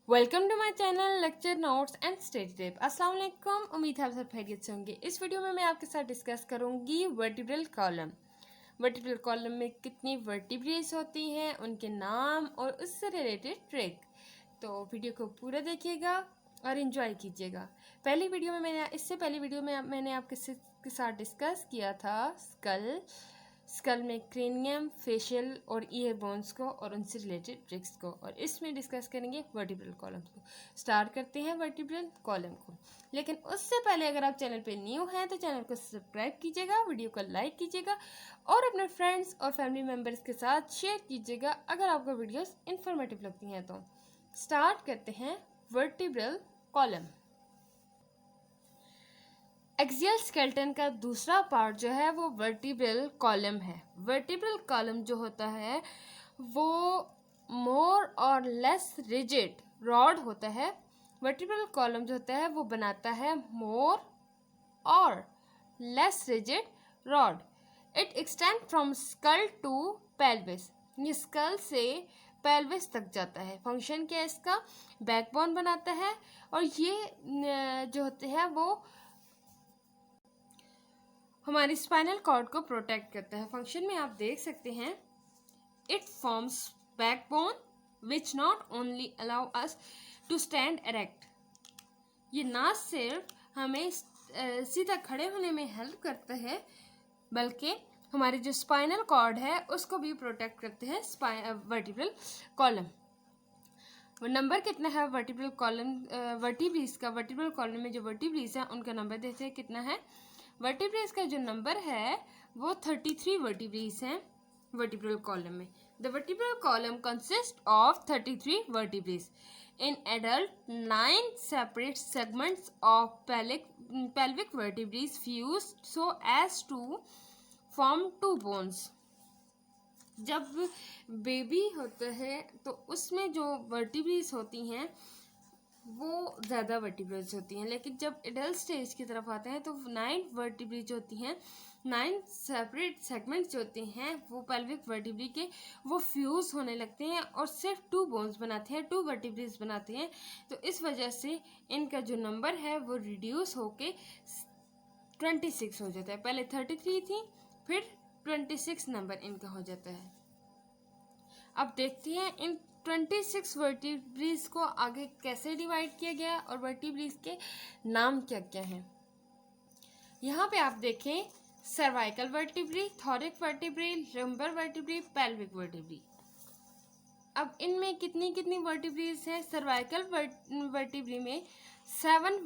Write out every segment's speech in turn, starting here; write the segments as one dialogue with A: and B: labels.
A: Welcome to my channel lecture notes and study tip. अस्सलाम वालेकुम। उम्मीद है आप सब खैरियत से होंगे। इस वीडियो में मैं आपके साथ डिस्कस करूंगी वर्टिब्रल कॉलम। वर्टिब्रल कॉलम में कितनी वर्टिब्रेस होती हैं, उनके नाम और उससे रिलेटेड ट्रिक। तो वीडियो को पूरा देखिएगा और इन्जॉय कीजिएगा। इससे पहली वीडियो में मैंने आपके साथ डिस्कस किया था स्कल में क्रेनियम, फेशियल और ईयर बोन्स को और उनसे रिलेटेड ट्रिक्स को, और इसमें डिस्कस करेंगे वर्टिब्रल कॉलम्स को। स्टार्ट करते हैं वर्टिब्रल कॉलम को। लेकिन उससे पहले अगर आप चैनल पे न्यू हैं तो चैनल को सब्सक्राइब कीजिएगा, वीडियो को लाइक कीजिएगा और अपने फ्रेंड्स और फैमिली मेम्बर्स के साथ शेयर कीजिएगा अगर आपको वीडियोस इंफॉर्मेटिव लगती हैं तो। स्टार्ट करते हैं वर्टिब्रल कॉलम। एक्सियल स्केलेटन का दूसरा पार्ट जो है वो वर्टिब्रल कॉलम है। वर्टिब्रल कॉलम जो होता है वो मोर और लेस रिजिड रॉड होता है। वर्टिब्रल कॉलम जो होता है वो बनाता है मोर और less rigid rod. It extend from skull to pelvis. ये स्कल से पेल्विस तक जाता है। फंक्शन क्या है इसका? बैकबोन बनाता है और ये जो होते हैं वो हमारी स्पाइनल कॉर्ड को प्रोटेक्ट करता है। फंक्शन में आप देख सकते हैं it forms backbone which not only allow us to stand erect. ये ना सिर्फ हमें सीधा खड़े होने में हेल्प करता है बल्कि हमारी जो स्पाइनल कॉर्ड है उसको भी प्रोटेक्ट करते हैं वर्टिब्रल कॉलम। नंबर कितना है वर्टिब्रल कॉलम वर्टिब्रेस का? वर्टिब्रल कॉलम में जो वर्टिब्रेस है उनका नंबर देखते हैं कितना है। वर्टिब्रेस का जो नंबर है वो 33 वर्टिब्रेस हैं वर्टिब्रल कॉलम में। The vertebral column consist of 33 vertebrae. In adult 9 separate segments of pelvic vertebrae fused so as to form 2 bones। जब बेबी होता है तो उसमें जो वर्टिब्रेस होती हैं वो ज़्यादा वर्टिब्रेस होती हैं, लेकिन जब एडल्ट स्टेज की तरफ आते हैं तो 9 वर्टिब्रेस जो होती हैं, 9 सेपरेट सेगमेंट्स जो होते हैं वो पेल्विक वर्टिब्रे के वो फ्यूज़ होने लगते हैं और सिर्फ 2 बोन्स बनाते हैं, 2 वर्टिब्रेस बनाते हैं। तो इस वजह से इनका जो नंबर है वो रिड्यूस होके 26 हो जाता है। पहले 33 थी, फिर 26 नंबर इनका हो जाता है। अब देखते हैं इन 26 वर्टिब्रेस को आगे कैसे डिवाइड किया गया और वर्टिब्रेस के नाम क्या क्या हैं। यहाँ पे आप देखें cervical vertebrae, thoracic vertebrae, lumbar vertebrae, pelvic vertebrae. अब इनमें कितनी कितनी वर्टिब्रेस हैं? सर्वाइकल वर्टिब्रे में 7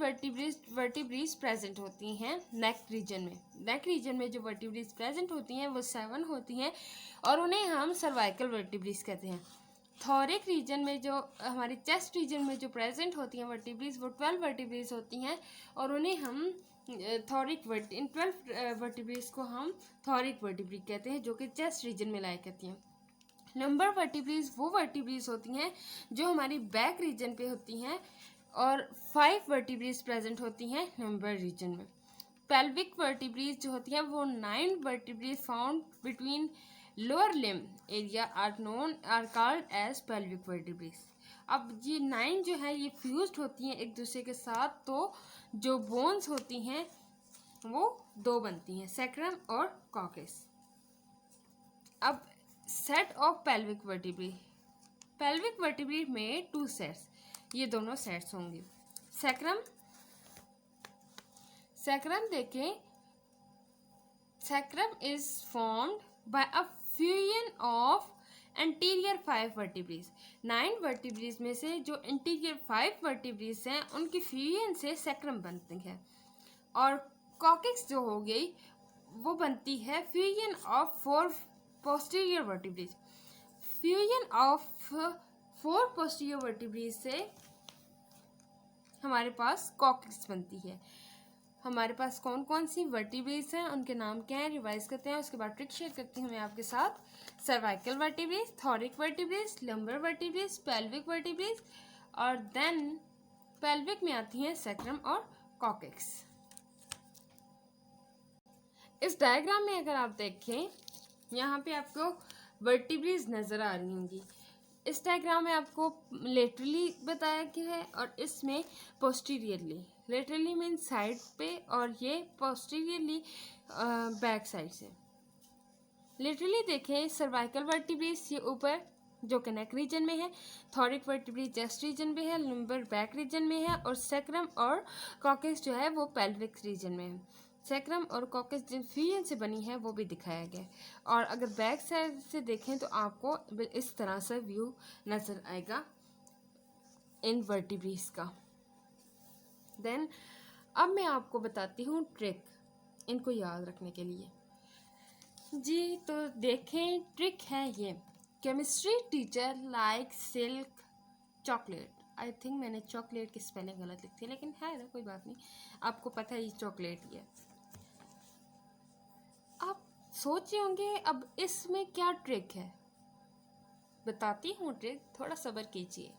A: वर्टिब्रेस प्रेजेंट होती हैं नेक रीजन में। नेक रीजन में जो वर्टिब्रेस प्रेजेंट होती हैं वो 7 होती हैं और उन्हें हम सर्वाइकल वर्टिब्रेस कहते हैं। थॉरिक रीजन में जो हमारी चेस्ट रीजन में जो प्रेजेंट होती हैं वर्टिब्रेस वो 12 वर्टिब्रेस होती हैं और उन्हें हम इन 12 वर्टिब्रेस को हम थॉरिक वर्टिब्रे कहते हैं जो कि चेस्ट रीजन में लाया करती हैं। नंबर वर्टिब्रेस वो वर्टिब्रेस होती हैं जो हमारी बैक रीजन पे होती हैं और 5 वर्टिब्रेस प्रेजेंट होती हैं नंबर रीजन में। पेल्विक वर्टिब्रेस जो होती हैं वो 9 vertebrae found between lower limb area are called as pelvic vertebrae. अब ये 9 जो है ये फ्यूज्ड होती हैं एक दूसरे के साथ, तो जो बोन्स होती हैं वो 2 बनती हैं, सैक्रम और कॉकस। अब set of pelvic vertebrae. Pelvic vertebrae में 2 सेट्स, ये दोनों सेट्स होंगे। सैक्रम देखें, sacrum is formed by a fusion of anterior 5 वर्टिब्रेस। 9 वर्टिब्रेस में से जो इंटीरियर 5 वर्टिब्रेस हैं उनकी फ्यूजन से सैक्रम बनती है और कॉकस जो हो गई वो बनती है fusion of 4 posterior vertebrae. Fusion of 4 posterior vertebrae से हमारे पास कॉकस बनती है। हमारे पास कौन कौन सी वर्टिब्रेस हैं, उनके नाम क्या हैं, रिवाइज करते हैं, उसके बाद ट्रिक शेयर करती हूँ मैं आपके साथ। सर्वाइकल वर्टिब्रेस, थॉरिक वर्टिब्रेस, लंबर वर्टिब्रेस, पेल्विक वर्टिब्रेस और देन पेल्विक में आती हैं सैक्रम और कॉकस। इस डायग्राम में अगर आप देखें यहाँ पे आपको वर्टिब्रेस नज़र आ रही होंगी। इस डायग्राम में आपको लेटरली बताया गया है और इसमें पोस्टीरियरली। लेटरली मीन साइड पे और ये पोस्टीरियरली बैक साइड से। लेटरली देखें, सर्वाइकल वर्टिब्रे ये ऊपर जो कि नेक रीजन में है, थॉरिक वर्टिब्रे चेस्ट रीजन में है, लंबर बैक रीजन में है और सैक्रम और कॉकस जो है वो पेल्विक रीजन में है। सैक्रम और कॉकस जिन फ्यूजन से बनी है वो भी दिखाया गया है। और अगर बैक साइड से देखें तो आपको इस तरह से व्यू नजर आएगा इन वर्टिब्रेस का। देन अब मैं आपको बताती हूँ ट्रिक इनको याद रखने के लिए। जी तो देखें, ट्रिक है ये, chemistry teacher like silk chocolate. I think मैंने चॉकलेट की स्पेलिंग गलत लिखी है, लेकिन है ना, कोई बात नहीं, आपको पता है ये चॉकलेट ही है। आप सोच रहे होंगे अब इसमें क्या ट्रिक है, बताती हूँ ट्रिक, थोड़ा सब्र कीजिए।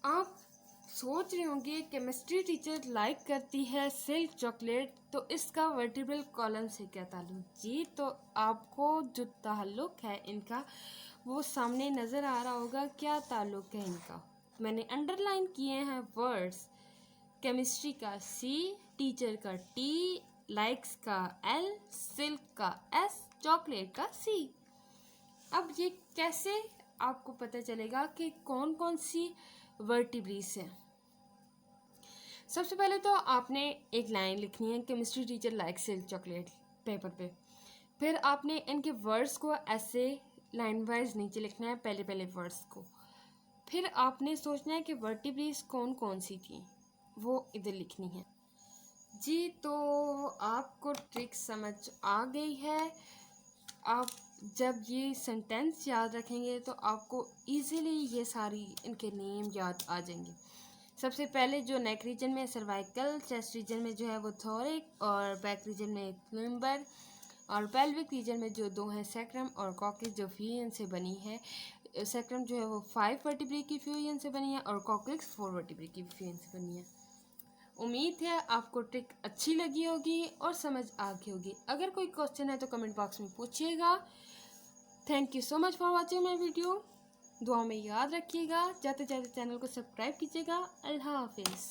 A: आप सोच रहे होंगे केमिस्ट्री टीचर लाइक करती है सिल्क चॉकलेट, तो इसका वर्टिब्रल कॉलम से क्या ताल्लुक? जी तो आपको जो ताल्लुक है इनका वो सामने नज़र आ रहा होगा। क्या ताल्लुक है इनका? मैंने अंडरलाइन किए हैं वर्ड्स। केमिस्ट्री का सी, टीचर का टी, लाइक्स का एल, सिल्क का एस, चॉकलेट का सी। अब ये कैसे आपको पता चलेगा कि कौन कौन सी वर्टिब्रेस है? सबसे पहले तो आपने एक लाइन लिखनी है, chemistry teacher like silk chocolate, paper पे। फिर आपने इनके वर्ड्स को ऐसे लाइन वाइज नीचे लिखना है, पहले पहले वर्ड्स को। फिर आपने सोचना है कि वर्टिब्रेस कौन कौन सी थी, वो इधर लिखनी है। जी तो आपको ट्रिक समझ आ गई है। आप जब ये सेंटेंस याद रखेंगे तो आपको इजीली ये सारी इनके नेम याद आ जाएंगे। सबसे पहले जो नेक रीजन में सर्वाइकल, चेस्ट रीजन में जो है वो थोरिक और बैक रीजन में लंबर और पेल्विक रीजन में जो दो हैं सैक्रम और कॉकस जो फ्यूजन से बनी है। सैक्रम जो है वो 5 वर्टिब्रे की फ्यूजन से बनी है और कॉकस 4 वर्टिब्रे की फ्यूजन से बनी है। उम्मीद है आपको ट्रिक अच्छी लगी होगी और समझ आ गई होगी। अगर कोई क्वेश्चन है तो कमेंट बॉक्स में पूछिएगा। Thank you so much for watching my video. दुआ में याद रखिएगा, जाते जाते चैनल को सब्सक्राइब कीजिएगा। अल्लाह हाफिज़।